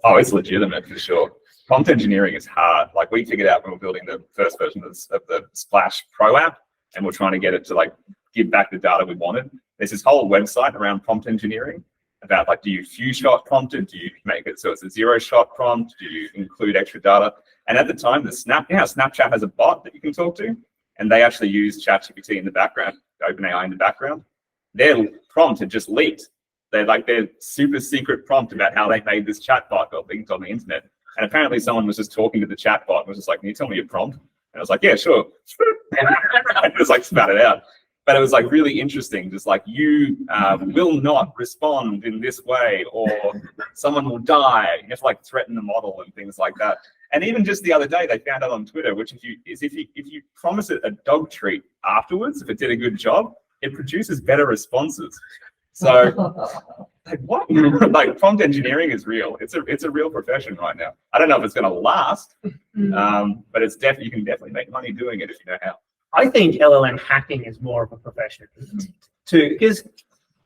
Oh, it's legitimate for sure. Prompt engineering is hard. Like we figured out when we were building the first version of the Splash Pro app, and we're trying to get it to like give back the data we wanted. There's this whole website around prompt engineering about like, do you few shot prompt it? Do you make it so it's a 0-shot prompt? Do you include extra data? And at the time, Snapchat has a bot that you can talk to, and they actually use ChatGPT in the background, OpenAI in the background. Their prompt had just leaked. Their super secret prompt about how they made this chatbot got linked on the internet. And apparently someone was just talking to the chatbot and was just like, can you tell me your prompt? And I was like, yeah, sure. And I just like spat it out. But it was like really interesting, just like you will not respond in this way, or someone will die. You have to like threaten the model and things like that. And even just the other day, they found out on Twitter, which if you promise it a dog treat afterwards, if it did a good job, it produces better responses. So like what? Like prompt engineering is real. It's a real profession right now. I don't know if it's going to last, but it's definitely, you can definitely make money doing it if you know how. I think LLM hacking is more of a profession because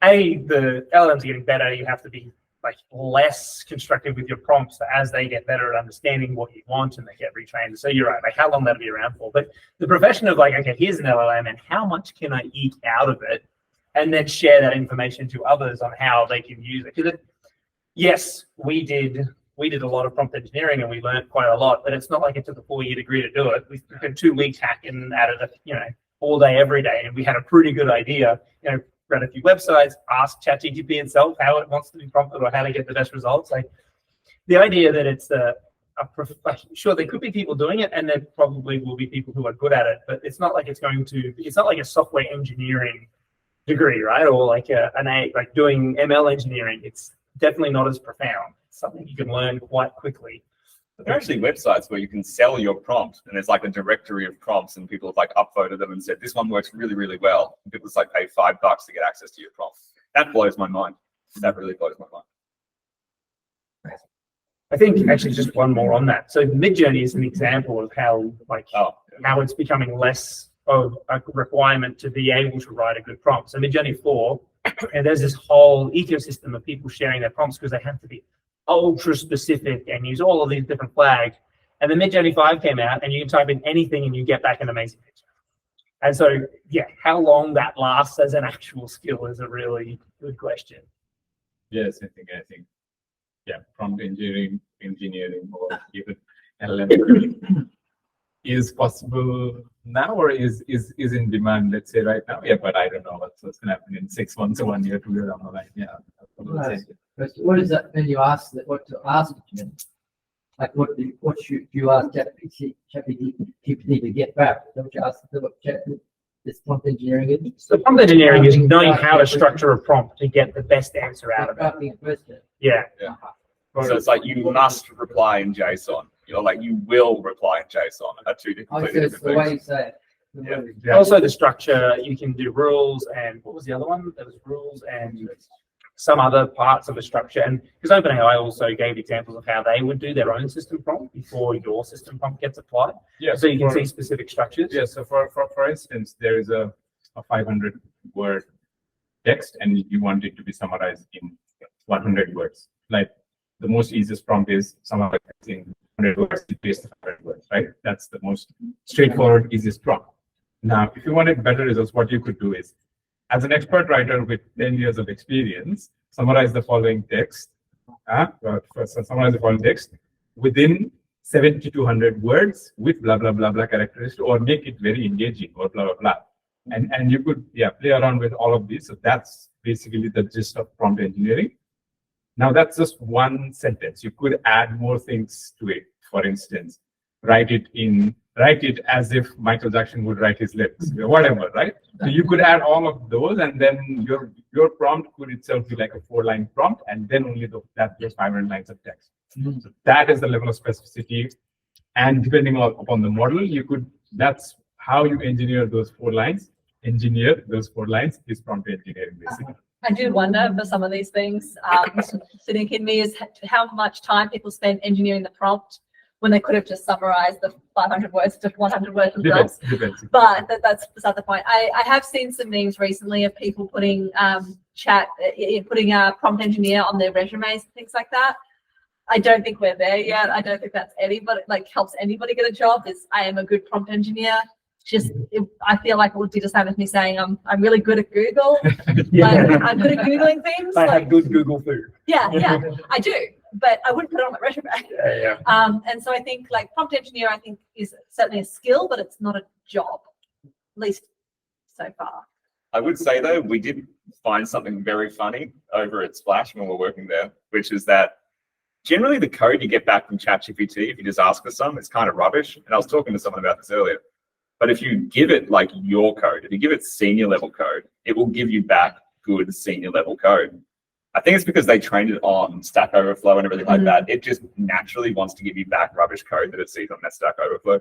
the LLMs are getting better. You have to be like less constructive with your prompts as they get better at understanding what you want and they get retrained. So you're right, like how long that'll be around for. But the profession of like, okay, here's an LLM and how much can I eke out of it, and then share that information to others on how they can use it. Because yes, we did a lot of prompt engineering and we learned quite a lot, but it's not like it took a 4-year degree to do it. We spent 2 weeks hacking at it, all day, every day, and we had a pretty good idea. Read a few websites, asked ChatGPT itself how it wants to be prompted or how to get the best results. Like the idea that it's sure, there could be people doing it, and there probably will be people who are good at it, but it's not like it's not like a software engineering degree, right? Or like like doing ML engineering. It's definitely not as profound. It's something you can learn quite quickly. But there are actually websites where you can sell your prompt, and there's like a directory of prompts, and people have like upvoted them and said this one works really, really well. And people just like pay $5 to get access to your prompt. That blows my mind. That really blows my mind. I think actually just one more on that. So Midjourney is an example of how how it's becoming less of a requirement to be able to write a good prompt. So Midjourney 4, and there's this whole ecosystem of people sharing their prompts because they have to be ultra specific and use all of these different flags. And then Midjourney 5 came out, and you can type in anything and you get back an amazing picture. And so, yeah, how long that lasts as an actual skill is a really good question. Yes, I think, yeah, prompt engineering or even LLM is possible now, or is in demand, let's say right now. Yeah, but I don't know what's going to happen in 6 months or 1 year, 2 years down the line. Yeah. Right. What is that when you ask that? What to ask? like what should you ask ChatGPT to get back? Don't you ask what this prompt engineering is? So prompt engineering is knowing how to structure a prompt to get the best answer out of it. Asking a question. Yeah. So it's like you must reply in JSON. You're like you will reply in JSON are two Oh, completely so it's different the way things. you say it. Yeah. Yeah. Also the structure, you can do rules and what was the other one? There was rules and some other parts of the structure. And because OpenAI also gave examples of how they would do their own system prompt before your system prompt gets applied. Yeah. So you can for- see specific structures. Yeah, so for instance, there is a 500 word text and you want it to be summarized in 100 words. Like the most easiest prompt is summarizing 100 words, replace the 100 words, right? That's the most straightforward, easiest prompt. Now, if you wanted better results, what you could do is, as an expert writer with 10 years of experience, summarize the following text, summarize the following text within 70 to 100 words with blah, blah, blah, blah characteristics, or make it very engaging or blah, blah, blah. And you could, play around with all of these. So that's basically the gist of prompt engineering. Now that's just one sentence. You could add more things to it. For instance, write it as if Michael Jackson would write his lips, whatever, right? So you could add all of those, and then your prompt could itself be like a 4-line prompt, and then only that gets 500 lines of text. So that is the level of specificity. And depending upon the model, that's how you engineer those 4 lines. Engineer those 4 lines is prompt engineering, basically. I do wonder for some of these things, sitting in me is how much time people spend engineering the prompt when they could have just summarized the 500 words to 100 words themselves. Depends. But that's beside the point. I have seen some memes recently of people putting putting a prompt engineer on their resumes and things like that. I don't think we're there yet. I don't think that's anybody helps anybody get a job. Is I am a good prompt engineer. I feel like it would be the same as me saying I'm really good at Google. I'm good at Googling things. They have good Google food. Yeah, I do, but I wouldn't put it on my resume. Yeah. And so I think prompt engineer, I think is certainly a skill, but it's not a job, at least so far. I would say though, we did find something very funny over at Splash when we were working there, which is that generally the code you get back from ChatGPT, if you just ask for some, it's kind of rubbish. And I was talking to someone about this earlier. But if you give it your code, if you give it senior level code, it will give you back good senior level code. I think it's because they trained it on Stack Overflow and everything like that. It just naturally wants to give you back rubbish code that it sees on that Stack Overflow.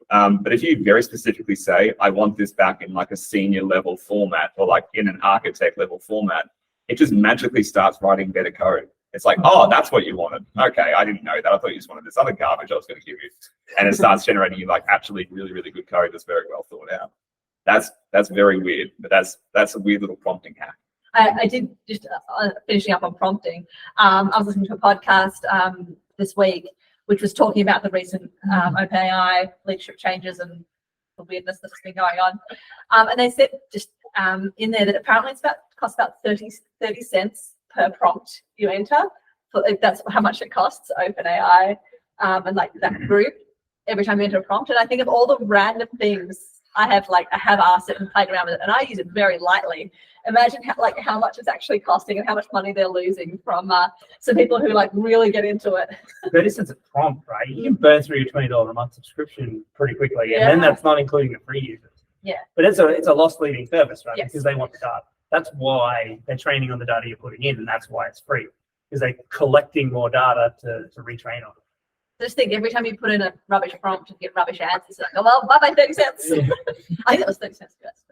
But if you very specifically say, I want this back in a senior level format or in an architect level format, it just magically starts writing better code. It's like, oh, that's what you wanted. Okay, I didn't know that. I thought you just wanted this other garbage I was going to give you. And it starts generating you actually really, really good code that's very well thought out. That's very weird, but that's a weird little prompting hack. I did just finishing up on prompting. I was listening to a podcast this week, which was talking about the recent OpenAI leadership changes and the weirdness that's been going on. And they said just in there that apparently costs about 30 cents per prompt you enter. So that's how much it costs OpenAI and that group every time you enter a prompt. And I think of all the random things I have asked it and played around with it, and I use it very lightly. Imagine how much it's actually costing and how much money they're losing from some people who really get into it. 30 cents a prompt, right? You can burn through your $20 a month subscription pretty quickly, and then that's not including the free users. Yeah. But it's a loss leading service, right? Yes. Because they want the data. That's why they're training on the data you're putting in, and that's why it's free. Because they're collecting more data to retrain on. Just think every time you put in a rubbish prompt, you get rubbish answers. Oh, well, bye 30 cents. I think it was 30 cents first.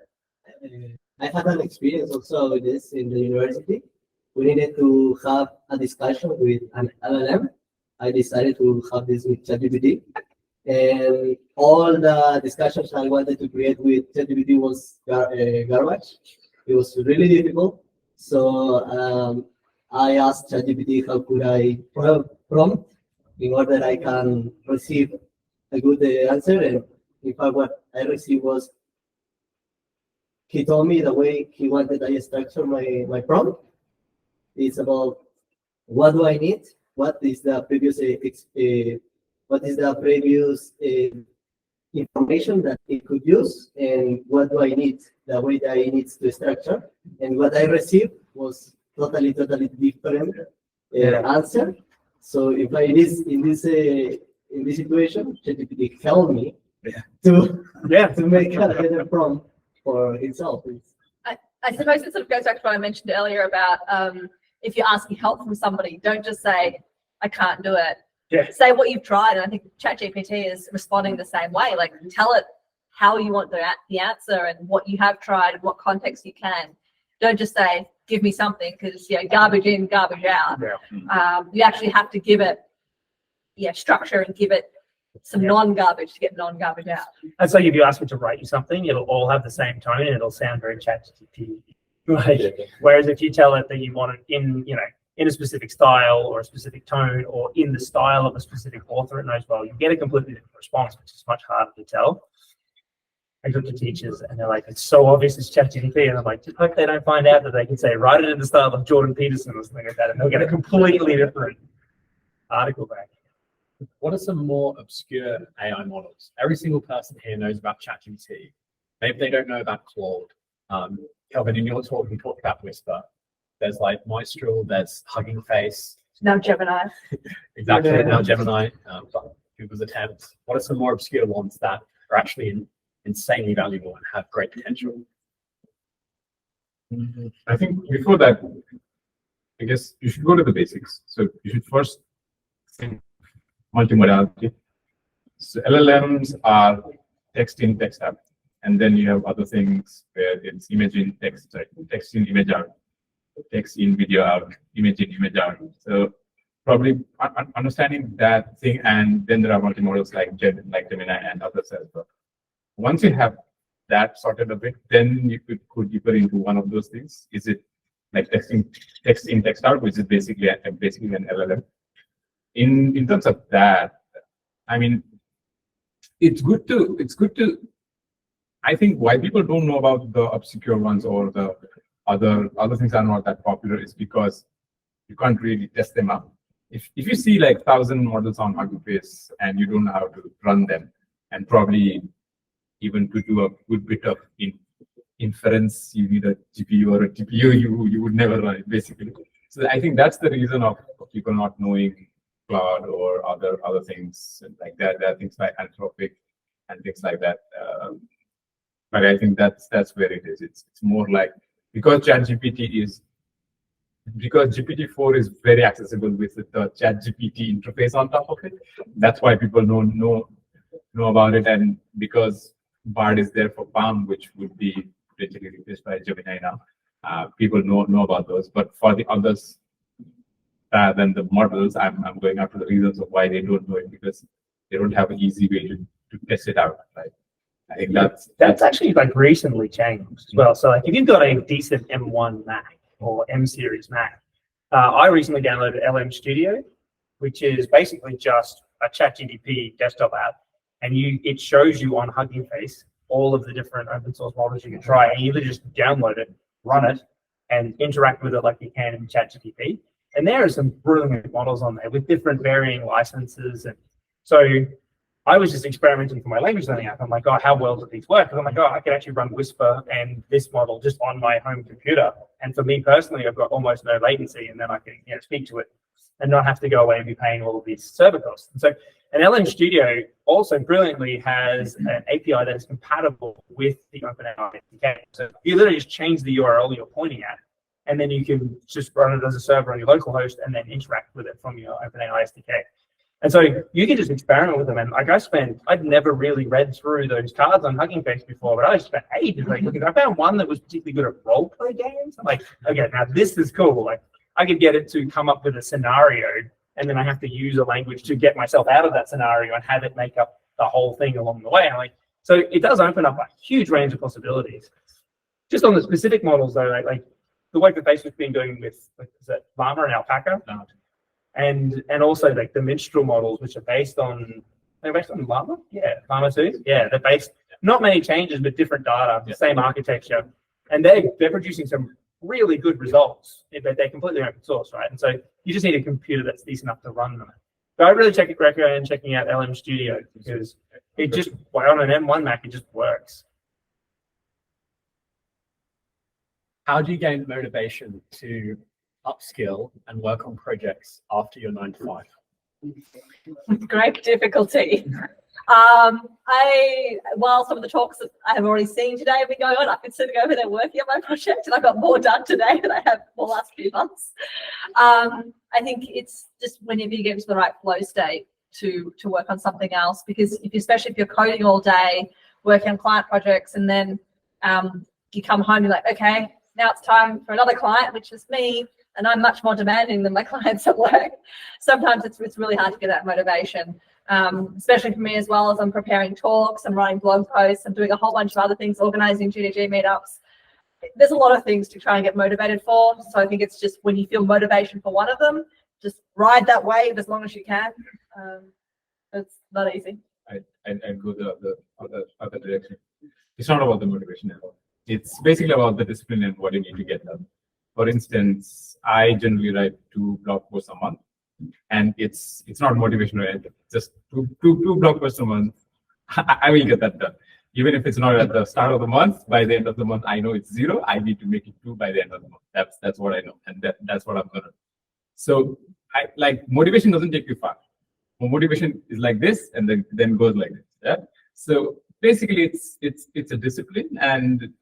I had an experience also with this in the university. We needed to have a discussion with an LLM. I decided to have this with ChatGPT. And all the discussions I wanted to create with ChatGPT was garbage. It was really difficult. So I asked ChatGPT how could I prompt in order I can receive a good answer. And in fact, what I received was, he told me the way he wanted I structure my prompt. It's about what do I need, what is the previous information that it could use, and what do I need, the way that it needs to structure. And what I received was totally different answer. So if I in this situation, ChatGPT help me to to make a header prompt for itself. I suppose it sort of goes back to what I mentioned earlier about if you're asking help from somebody, don't just say, I can't do it. Yeah. Say what you've tried. And I think ChatGPT is responding the same way. Like, tell it how you want the answer and what you have tried and what context you can. Don't just say, give me something, because garbage in, garbage out. Yeah. You actually have to give it structure and give it some non-garbage to get non-garbage out. And so if you ask it to write you something, it'll all have the same tone and it'll sound very ChatGPT. Whereas if you tell it that you want it in a specific style or a specific tone or in the style of a specific author, it knows well, you get a completely different response, which is much harder to tell. I talk to teachers and they're like, it's so obvious it's ChatGPT, and I'm like, just hope they don't find out that they can say, write it in the style of Jordan Peterson or something like that, and they'll get a completely different article back. What are some more obscure AI models? Every single person here knows about ChatGPT. Maybe they don't know about Claude. Kelvin, in your talk, you talked about Whisper. There's like Maestral, there's Hugging Face. Now Gemini. Exactly, now Gemini, Google's attempt. What are some more obscure ones that are actually insanely valuable and have great potential? I think before that, I guess you should go to the basics. So you should first think multimodality. So LLMs are text in, text out. And then you have other things where it's image in, text, right? Text in, image out, text in, video out, image in, image out. So probably understanding that thing, and then there are multimodals like Gemini and others as well. Once you have that sorted a bit, then you could go deeper into one of those things. Is it like text in, text out, which is basically an LLM? In terms of that, I mean, it's good to. I think why people don't know about the obscure ones or the other things are not that popular is because you can't really test them out. If you see like 1,000 models on Hugging Face and you don't know how to run them, and probably even to do a good bit of inference, you need a GPU or a TPU, you would never run it basically. So I think that's the reason of people not knowing Claude or other things like that. There are things like Anthropic and things like that. But I think that's where it is. It's more like because GPT-4 is very accessible with the ChatGPT interface on top of it. That's why people know about it, and because Bard is there for Palm, which would be potentially replaced by Gemini now. People know about those, but for the others, than the models, I'm going after the reasons of why they don't know it, because they don't have an easy way to test it out. Right? I think that's actually like recently changed as well. So like if you've got a decent M1 Mac or M series Mac, I recently downloaded LM Studio, which is basically just a ChatGPT desktop app, and it shows you on Hugging Face all of the different open source models you can try, and you either just download it, run it, and interact with it like you can in ChatGPT. And there are some brilliant models on there with different varying licenses. And so I was just experimenting for my language learning app. I'm like, oh, how well do these work? And I'm like, oh, I can actually run Whisper and this model just on my home computer. And for me personally, I've got almost no latency, and then I can speak to it and not have to go away and be paying all of these server costs. And so an LM Studio also brilliantly has an API that is compatible with the OpenAI SDK. So you literally just change the URL you're pointing at, and then you can just run it as a server on your local host and then interact with it from your OpenAI SDK. And so you can just experiment with them. And like I'd never really read through those cards on Hugging Face before, but I spent ages like looking. I found one that was particularly good at role play games. I'm like, okay, now this is cool. Like I could get it to come up with a scenario, and then I have to use a language to get myself out of that scenario and have it make up the whole thing along the way. And like, so it does open up a huge range of possibilities. Just on the specific models though, like the work that Facebook's been doing with is that Llama and Alpaca, and also like the Minstrel models, which are based on Llama, Llama 2, they're based not many changes but different data, same architecture, and they're producing some really good results. They're completely open source, right? And so you just need a computer that's decent enough to run them. But I really recommend checking out LM Studio because it just on an M1 Mac it just works. How do you gain motivation to upskill and work on projects after your 9 to 5? with great difficulty. While some of the talks that I have already seen today have been going on, I've been sitting over there working on my project, and I got more done today than I have for the last few months. I think it's just whenever you get into the right flow state to work on something else, because especially if you're coding all day, working on client projects, and then you come home, you're like, okay, now it's time for another client, which is me, and I'm much more demanding than my clients at work. Sometimes it's really hard to get that motivation, especially for me as well, as I'm preparing talks, I'm writing blog posts, I'm doing a whole bunch of other things, organizing GDG meetups. There's a lot of things to try and get motivated for. So I think it's just when you feel motivation for one of them, just ride that wave as long as you can. It's not easy. I'd go the other direction. It's not about the motivation at all. It's basically about the discipline and what you need to get done. For instance, I generally write 2 blog posts a month, and it's not motivational, right? Just two blog posts a month. I will get that done. Even if it's not at the start of the month, by the end of the month, I know it's 0. I need to make it 2 by the end of the month. That's what I know, and that's what I'm gonna do. So motivation doesn't take you far. Motivation is like this, and then goes like this. Yeah. So basically, it's a discipline, and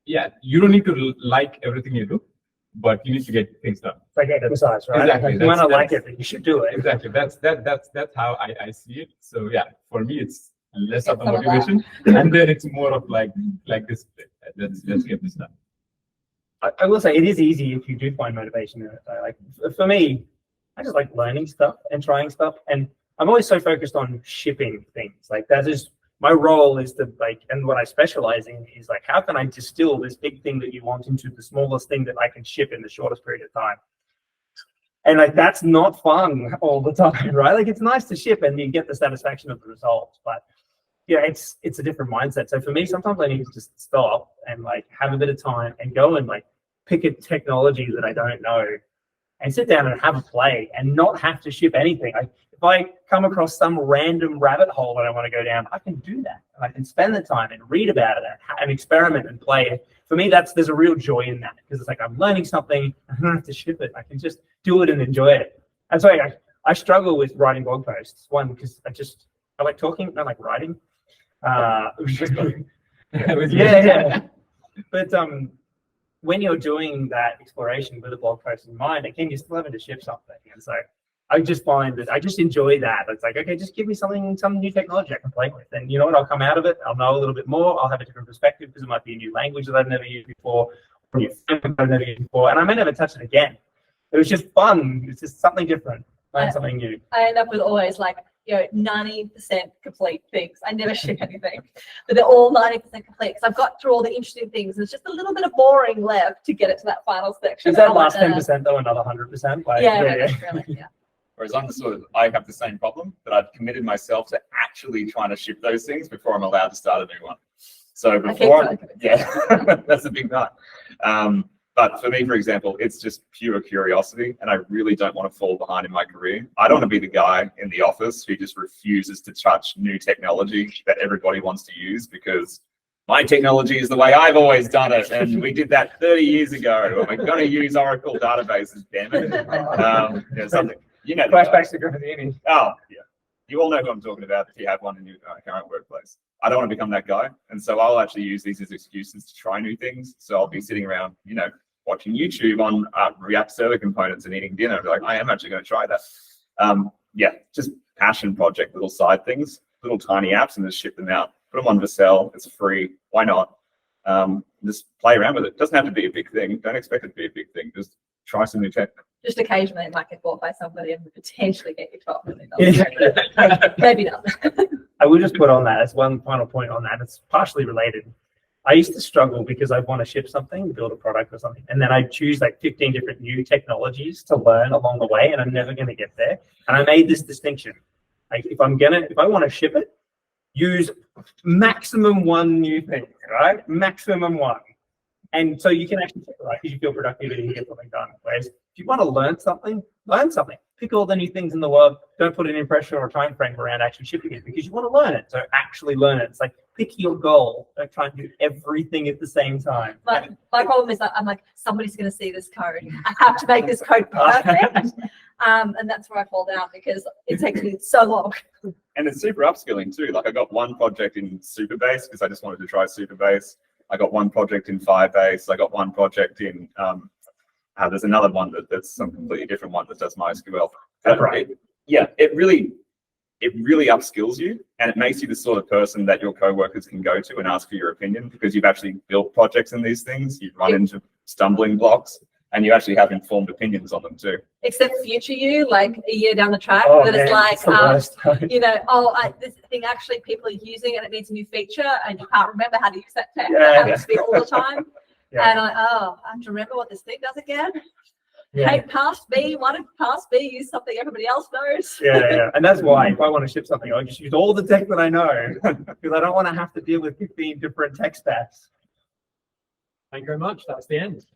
yeah, you don't need to like everything you do, but you need to get things done. It's like exercise, right? Exactly. Like, you might not like it, but you should do it. Exactly. That's how I see it. So yeah, for me, it's less of the Some of that. motivation, and then it's more of like discipline. Let's get this done. I will say it is easy if you do find motivation in it. Though. Like for me, I just like learning stuff and trying stuff, and I'm always so focused on shipping things. Like that is my role, is to and what I specialize in is like, how can I distill this big thing that you want into the smallest thing that I can ship in the shortest period of time? And like that's not fun all the time, right? Like it's nice to ship and you get the satisfaction of the results, but yeah, it's a different mindset. So for me, sometimes I need to just stop and like have a bit of time and go and like pick a technology that I don't know and sit down and have a play and not have to ship anything. If I come across some random rabbit hole that I want to go down, I can do that. And I can spend the time and read about it and experiment and play. For me, there's a real joy in that, because it's like I'm learning something. I don't have to ship it. I can just do it and enjoy it. And so I struggle with writing blog posts. One, because I like talking, I like writing. Yeah. But when you're doing that exploration with a blog post in mind, again, you're still having to ship something. And so I just find that I just enjoy that. It's like, okay, just give me some new technology I can play with. And you know what? I'll come out of it. I'll know a little bit more. I'll have a different perspective, because it might be a new language that I've never used before, or a new framework I've never used before. And I may never touch it again. It was just fun. It's just something different. Learn something new. I end up with always 90% complete things. I never ship anything, but they're all 90% complete because I've got through all the interesting things. There's just a little bit of boring left to get it to that final section. Is that last 10% though another 100%? Yeah. Whereas I have the same problem, that I've committed myself to actually trying to ship those things before I'm allowed to start a new one. So that's a big nut. But for me, for example, it's just pure curiosity, and I really don't want to fall behind in my career. I don't want to be the guy in the office who just refuses to touch new technology that everybody wants to use, because my technology is the way I've always done it, and we did that 30 years ago. Or we're going to use Oracle databases, damn it. Something. You know, Flashbacks to Griffith. Oh, yeah. You all know who I'm talking about if you have one in your current workplace. I don't want to become that guy. And so I'll actually use these as excuses to try new things. So I'll be sitting around, watching YouTube on React server components and eating dinner. Like, I am actually going to try that. Just passion project, little side things, little tiny apps, and just ship them out. Put them on for sale. It's free. Why not? Just play around with it. It doesn't have to be a big thing. Don't expect it to be a big thing. Just try some new tech. Just occasionally it might get bought by somebody and potentially get you $12 million. Maybe not. I will just put on that as one final point on that. It's partially related. I used to struggle because I want to ship something, build a product or something, and then I choose 15 different new technologies to learn along the way, and I'm never going to get there. And I made this distinction. Like if I want to ship it, use maximum one new thing, right? Maximum one. And so you can actually ship it, right? Because you feel productive and you get something done. Whereas if you want to learn something, pick all the new things in the world. Don't put it in pressure or time frame around actually shipping it, because you want to learn it. So actually learn it. It's like pick your goal and try and do everything at the same time. But my problem is that I'm like, somebody's going to see this code. I have to make this code perfect. And that's where I fall down because it takes me so long. And it's super upskilling too. Like I got one project in Superbase because I just wanted to try Superbase. I got one project in Firebase. I got one project in, there's another one that's some completely different one that does MySQL. Right. It really upskills you, and it makes you the sort of person that your co-workers can go to and ask for your opinion because you've actually built projects in these things. You run into stumbling blocks, and you actually have informed opinions on them too. Except future you, like a year down the track, Oh, that it's man, it's the worst. you know, this thing actually people are using and it needs a new feature and you can't remember how to use that tech. Yeah, That happens to me all the time. Yeah. And I have to remember what this thing does again. Yeah. Hey, past B, why did past B use something everybody else knows? Yeah. And that's why if I want to ship something, I just use all the tech that I know because I don't want to have to deal with 15 different tech stacks. Thank you very much. That's the end.